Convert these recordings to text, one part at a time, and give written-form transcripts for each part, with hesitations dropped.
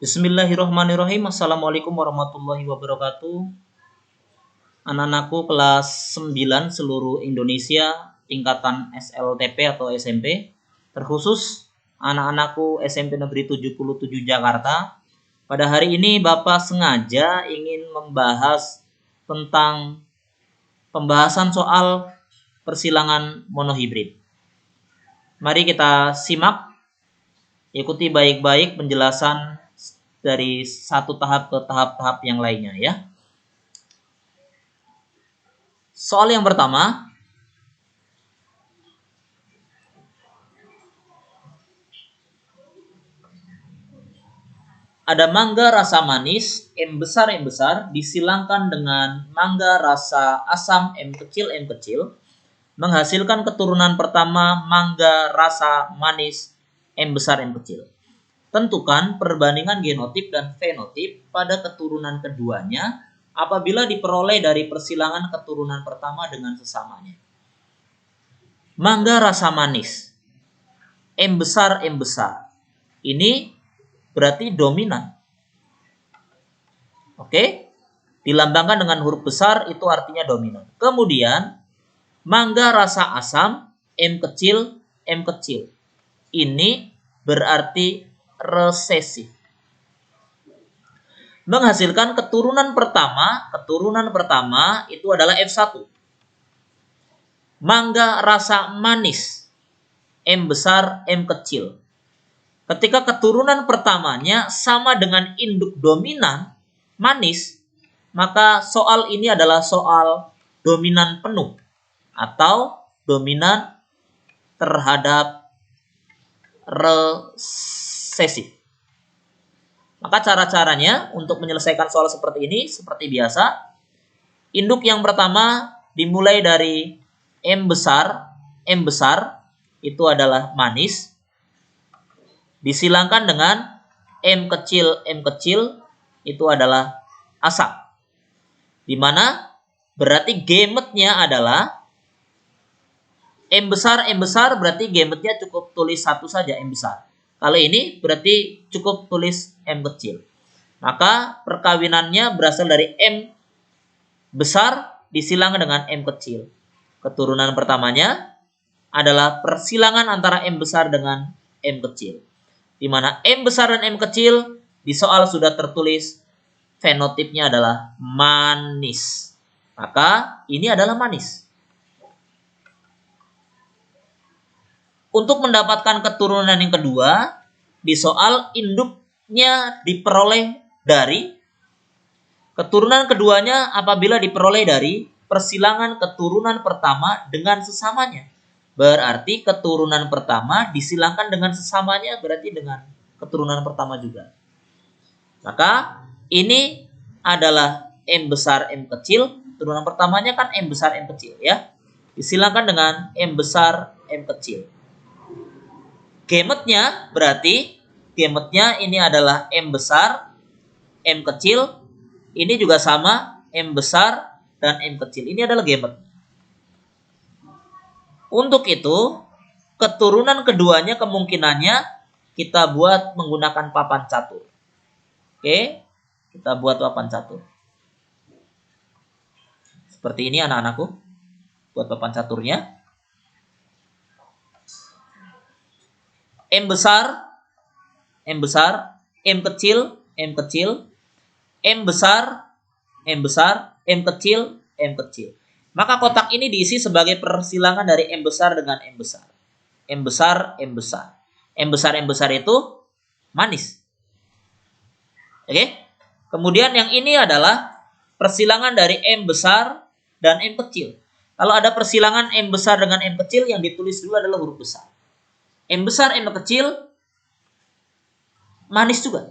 Bismillahirrahmanirrahim. Assalamualaikum warahmatullahi wabarakatuh. Anak-anakku kelas 9 seluruh Indonesia tingkatan SLTP atau SMP, terkhusus anak-anakku SMP Negeri 77 Jakarta. Pada hari ini Bapak sengaja ingin membahas tentang pembahasan soal persilangan monohibrid. Mari kita simak, ikuti baik-baik penjelasan dari satu tahap ke tahap-tahap yang lainnya ya. Soal yang pertama, ada mangga rasa manis M besar disilangkan dengan mangga rasa asam M kecil menghasilkan keturunan pertama mangga rasa manis M besar M kecil. Tentukan perbandingan genotip dan fenotip pada keturunan keduanya apabila diperoleh dari persilangan keturunan pertama dengan sesamanya. Mangga rasa manis M besar ini berarti dominan. Oke? Dilambangkan dengan huruf besar itu artinya dominan. Kemudian mangga rasa asam M kecil. Ini berarti resesif. Menghasilkan keturunan pertama itu adalah F1. Mangga rasa manis M besar M kecil. Ketika keturunan pertamanya sama dengan induk dominan manis, maka soal ini adalah soal dominan penuh atau dominan terhadap resesif. Maka cara-caranya untuk menyelesaikan soal seperti ini seperti biasa. Induk yang pertama dimulai dari M besar itu adalah manis. Disilangkan dengan M kecil itu adalah asam. Di mana berarti gametnya adalah M besar berarti gametnya cukup tulis satu saja M besar. Kalau ini berarti cukup tulis M kecil. Maka perkawinannya berasal dari M besar disilangkan dengan M kecil. Keturunan pertamanya adalah persilangan antara M besar dengan M kecil. Di mana M besar dan M kecil di soal sudah tertulis fenotipnya adalah manis. Maka ini adalah manis. Untuk mendapatkan keturunan yang kedua, di soal induknya diperoleh dari keturunan keduanya apabila diperoleh dari persilangan keturunan pertama dengan sesamanya. Berarti keturunan pertama disilangkan dengan sesamanya berarti dengan keturunan pertama juga. Maka ini adalah M besar M kecil, keturunan pertamanya kan M besar M kecil ya. Disilangkan dengan M besar M kecil. Gametnya berarti gametnya ini adalah M besar, M kecil, ini juga sama M besar dan M kecil. Ini adalah gamet. Untuk itu, keturunan keduanya kemungkinannya kita buat menggunakan papan catur. Oke, kita buat papan catur. Seperti ini anak-anakku. Buat papan caturnya. M besar, M kecil, M besar, M kecil. Maka kotak ini diisi sebagai persilangan dari M besar dengan M besar. M besar itu manis. Oke? Kemudian yang ini adalah persilangan dari M besar dan M kecil. Kalau ada persilangan M besar dengan M kecil, yang ditulis dulu adalah huruf besar. M besar, M kecil, manis juga.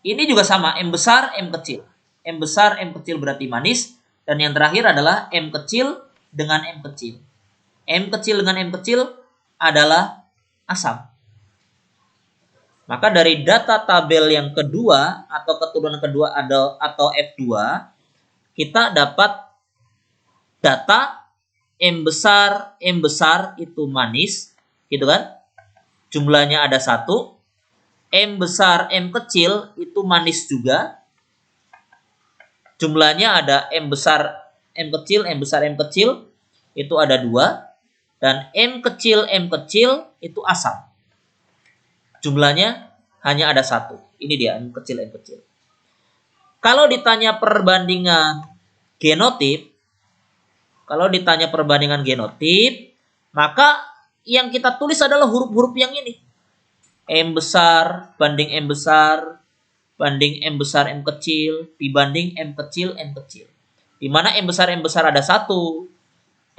Ini juga sama, M besar, M kecil. M besar, M kecil berarti manis. Dan yang terakhir adalah M kecil dengan M kecil. M kecil dengan M kecil adalah asam. Maka dari data tabel yang kedua atau keturunan kedua atau F2, kita dapat data M besar itu manis, gitu kan? Jumlahnya ada 1. M besar, M kecil itu manis juga. Jumlahnya ada M besar, M kecil, M besar, M kecil. Itu ada 2. Dan M kecil itu asam. Jumlahnya hanya ada 1. Ini dia M kecil, M kecil. Kalau ditanya perbandingan genotip, maka yang kita tulis adalah huruf-huruf yang ini. M besar banding M besar, banding M besar M kecil, dibanding M kecil M kecil. Di mana M besar ada 1,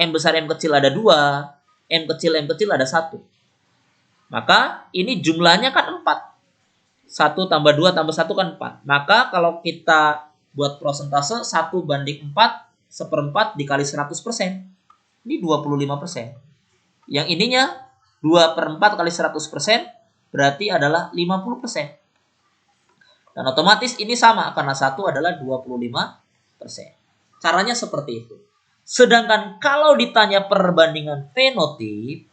M besar M kecil ada 2, M kecil ada 1. Maka ini jumlahnya kan 4. 1 tambah 2 tambah 1 kan 4. Maka kalau kita buat prosentase 1 banding 4, 1/4 dikali 100%. Ini 25%. Yang ininya 2/4 kali 100% berarti adalah 50%. Dan otomatis ini sama karena 1 adalah 25%. Caranya seperti itu. Sedangkan kalau ditanya perbandingan fenotip,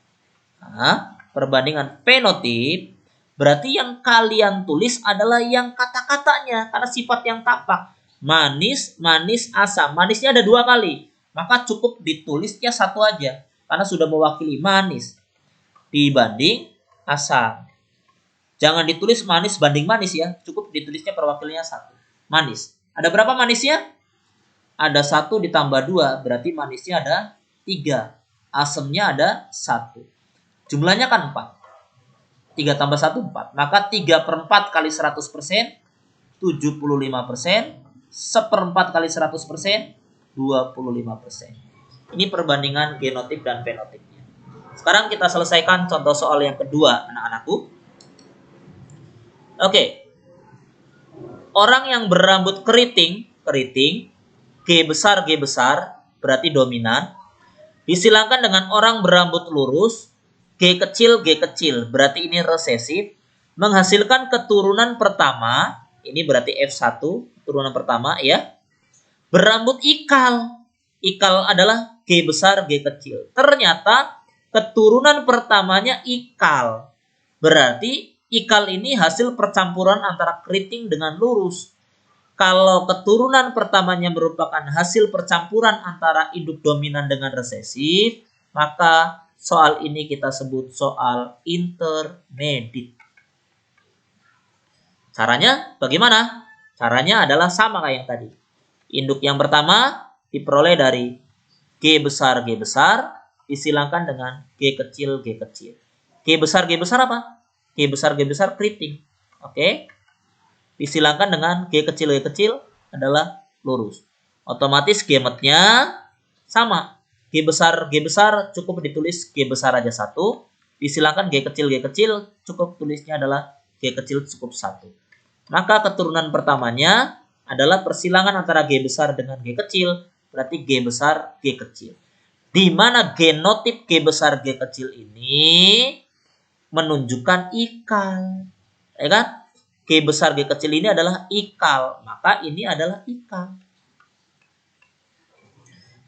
berarti yang kalian tulis adalah yang kata-katanya karena sifat yang tampak. Manis, manis, asam. Manisnya ada 2 kali. Maka cukup ditulisnya 1 aja karena sudah mewakili manis dibanding asam. Jangan ditulis manis banding manis ya. Cukup ditulisnya perwakilnya 1. Manis. Ada berapa manisnya? Ada 1 ditambah 2. Berarti manisnya ada 3. Asamnya ada 1. Jumlahnya kan 4. 3 tambah 1, 4. Maka 3/4 kali 100%, 75%. 1/4 kali 100%, 25%. Ini perbandingan genotip dan fenotipnya. Sekarang kita selesaikan contoh soal yang kedua, anak-anakku. Oke. Orang yang berambut keriting, G besar, berarti dominan. Disilangkan dengan orang berambut lurus, G kecil, berarti ini resesif. Menghasilkan keturunan pertama, ini berarti F1, keturunan pertama ya. Berambut ikal. Ikal adalah G besar, G kecil. Ternyata keturunan pertamanya ikal. Berarti ikal ini hasil percampuran antara keriting dengan lurus. Kalau keturunan pertamanya merupakan hasil percampuran antara induk dominan dengan resesif, maka soal ini kita sebut soal intermediate. Caranya bagaimana? Caranya adalah sama kayak yang tadi. Induk yang pertama diperoleh dari G besar, disilangkan dengan G kecil. G besar apa? G besar keriting. Oke. Disilangkan dengan G kecil adalah lurus. Otomatis geometrinya sama. G besar cukup ditulis G besar aja 1. Disilangkan G kecil cukup tulisnya adalah G kecil cukup 1. Maka keturunan pertamanya adalah persilangan antara G besar dengan G kecil. Berarti G besar, G kecil. Di mana genotip G besar, G kecil ini menunjukkan ikal. Ya kan? G besar, G kecil ini adalah ikal. Maka ini adalah ikal.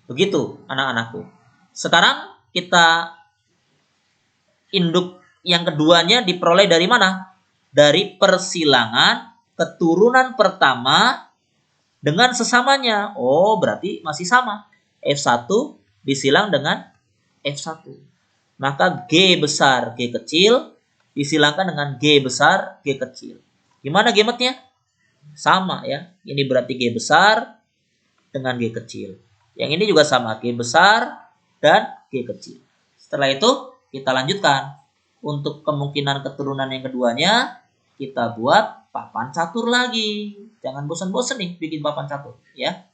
Begitu anak-anakku. Sekarang kita induk yang keduanya diperoleh dari mana? Dari persilangan keturunan pertama dengan sesamanya. Oh, berarti masih sama. F1 disilang dengan F1. Maka G besar, G kecil disilangkan dengan G besar, G kecil. Gimana geometrinya? Sama ya. Ini berarti G besar dengan G kecil. Yang ini juga sama. G besar dan G kecil. Setelah itu kita lanjutkan. Untuk kemungkinan keturunan yang keduanya kita buat papan catur lagi. Jangan bosan-bosan nih bikin papan catur ya.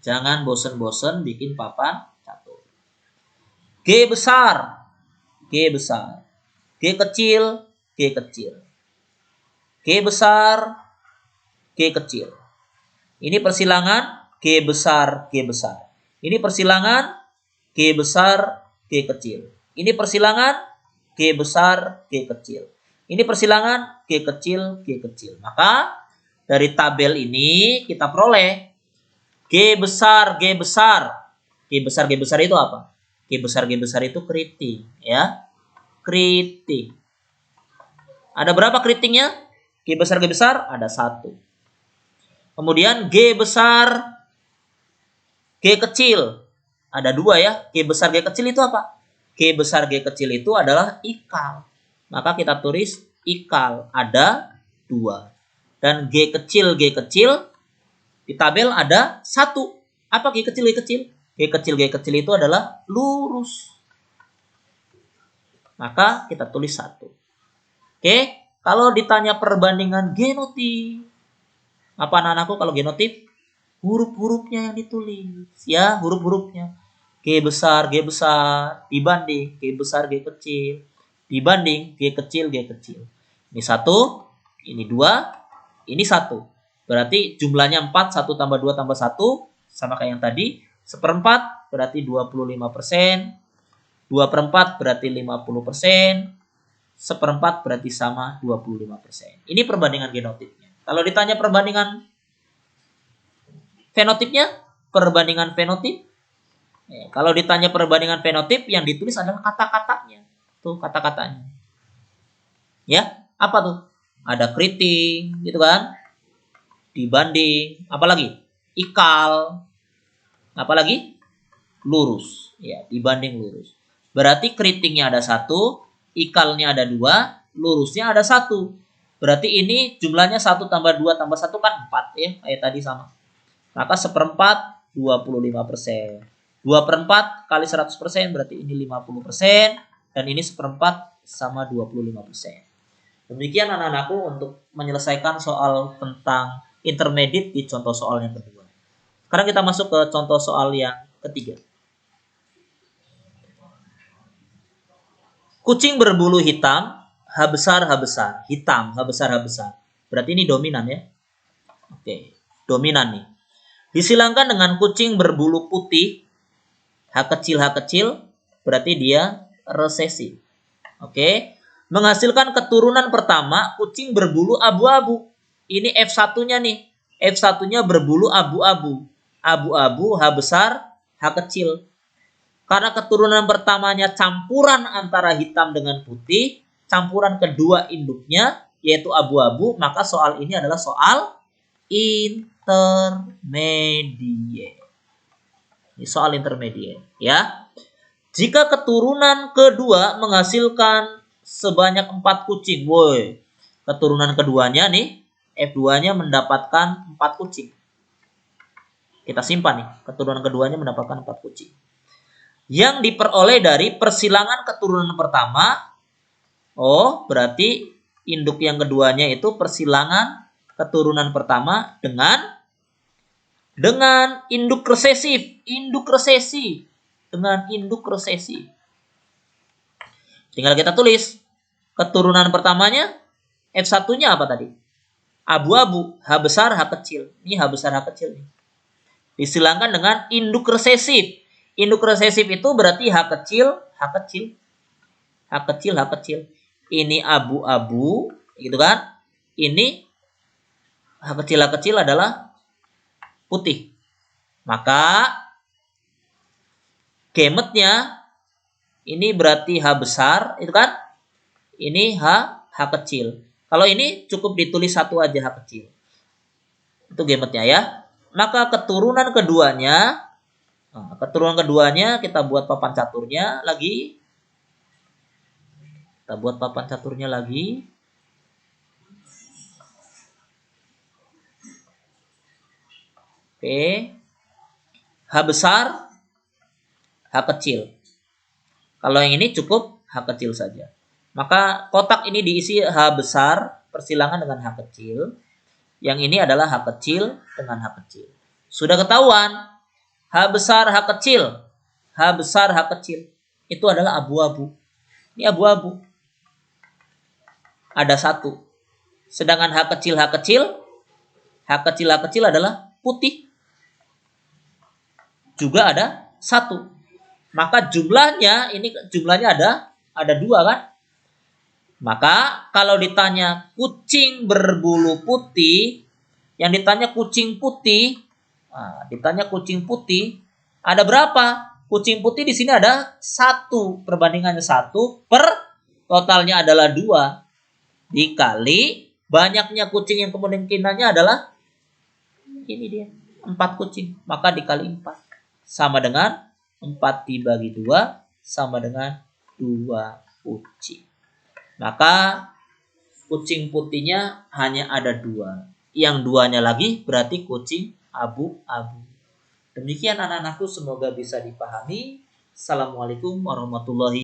Jangan bosan-bosan bikin papan catur. G besar, G kecil, G besar, G kecil. Ini persilangan G besar. Ini persilangan G besar, G kecil. Ini persilangan G besar, G kecil. Ini persilangan G kecil. Maka dari tabel ini kita peroleh G besar. G besar itu apa? G besar itu keriting ya. keriting. Ada berapa keritingnya? G besar ada 1. Kemudian G besar, G kecil. Ada 2 ya. G besar, G kecil itu apa? G besar, G kecil itu adalah ikal. Maka kita tulis ikal. Ada 2. Dan G kecil di tabel ada 1. Apa G kecil, G kecil? G kecil itu adalah lurus. Maka kita tulis 1. Oke. Kalau ditanya perbandingan genotif. Apa anak-anakku kalau genotif? Huruf-hurufnya yang ditulis. Ya, huruf-hurufnya. G besar dibanding G besar, G kecil. Dibanding G kecil. Ini 1, ini 2, ini 1. Berarti jumlahnya 4, 1 tambah 2 tambah 1. Sama kayak yang tadi. 1/4 berarti 25%. 2/4 berarti 50%. 1/4 berarti sama 25%. Ini perbandingan genotipnya. Kalau ditanya perbandingan fenotipnya, perbandingan fenotip. Kalau ditanya perbandingan fenotip, yang ditulis adalah kata-katanya. Tuh kata-katanya. Ya, apa tuh? Ada keriting, gitu kan? Dibanding, apalagi? Ikal. Apalagi? Lurus. Ya, dibanding lurus. Berarti keritingnya ada 1, ikalnya ada 2, lurusnya ada 1. Berarti ini jumlahnya 1 tambah 2 tambah 1 kan 4 ya, kayak tadi sama. Maka 1/4 25%. 2/4 kali 100% berarti ini 50%. Dan ini 1/4 sama 25%. Demikian anak-anakku untuk menyelesaikan soal tentang intermediate di contoh soal yang kedua. Sekarang kita masuk ke contoh soal yang ketiga. Kucing berbulu hitam, H besar, hitam, H besar. Berarti ini dominan ya. Oke, dominan nih. Disilangkan dengan kucing berbulu putih, H kecil, berarti dia resesif. Oke, menghasilkan keturunan pertama kucing berbulu abu-abu. Ini F1-nya nih. F1-nya berbulu abu-abu. Abu-abu, H besar, H kecil. Karena keturunan pertamanya campuran antara hitam dengan putih, campuran kedua induknya yaitu abu-abu, maka soal ini adalah soal intermediate. Ini soal intermediate ya. Jika keturunan kedua menghasilkan sebanyak 4 kucing, woi. Keturunan keduanya nih, F2-nya mendapatkan 4 kucing. Kita simpan nih, keturunan keduanya mendapatkan 4 kucing. Yang diperoleh dari persilangan keturunan pertama. Oh, berarti induk yang keduanya itu persilangan keturunan pertama dengan induk resesif. Dengan induk resesif. Tinggal kita tulis. Keturunan pertamanya, F1-nya apa tadi? Abu-abu, H besar, H kecil. Ini H besar, H kecil. Disilangkan dengan induk resesif. Induk resesif itu berarti H kecil. Ini abu-abu, gitu kan? Ini H kecil adalah putih. Maka gametnya ini berarti H besar, itu kan? Ini H kecil. Kalau ini cukup ditulis 1 aja H kecil. Itu gametnya ya. Maka keturunan keduanya kita buat papan caturnya lagi. Oke. H besar, H kecil. Kalau yang ini cukup H kecil saja. Maka kotak ini diisi H besar persilangan dengan H kecil. Yang ini adalah H kecil dengan H kecil. Sudah ketahuan. H besar, H kecil. Itu adalah abu-abu. Ini abu-abu. Ada 1. Sedangkan H kecil adalah putih. Juga ada 1. Maka jumlahnya ada 2 kan? Maka kalau ditanya kucing berbulu putih, yang ditanya kucing putih, ada berapa? Kucing putih di sini ada 1, perbandingannya 1/4. totalnya adalah 2 dikali banyaknya kucing yang kemungkinannya adalah ini dia 4 kucing, maka dikali 4 sama dengan 4 dibagi 2 sama dengan 2 kucing. Maka kucing putihnya hanya ada 2. Yang 2-nya lagi berarti kucing abu-abu. Demikian anak-anakku, semoga bisa dipahami. Assalamualaikum warahmatullahi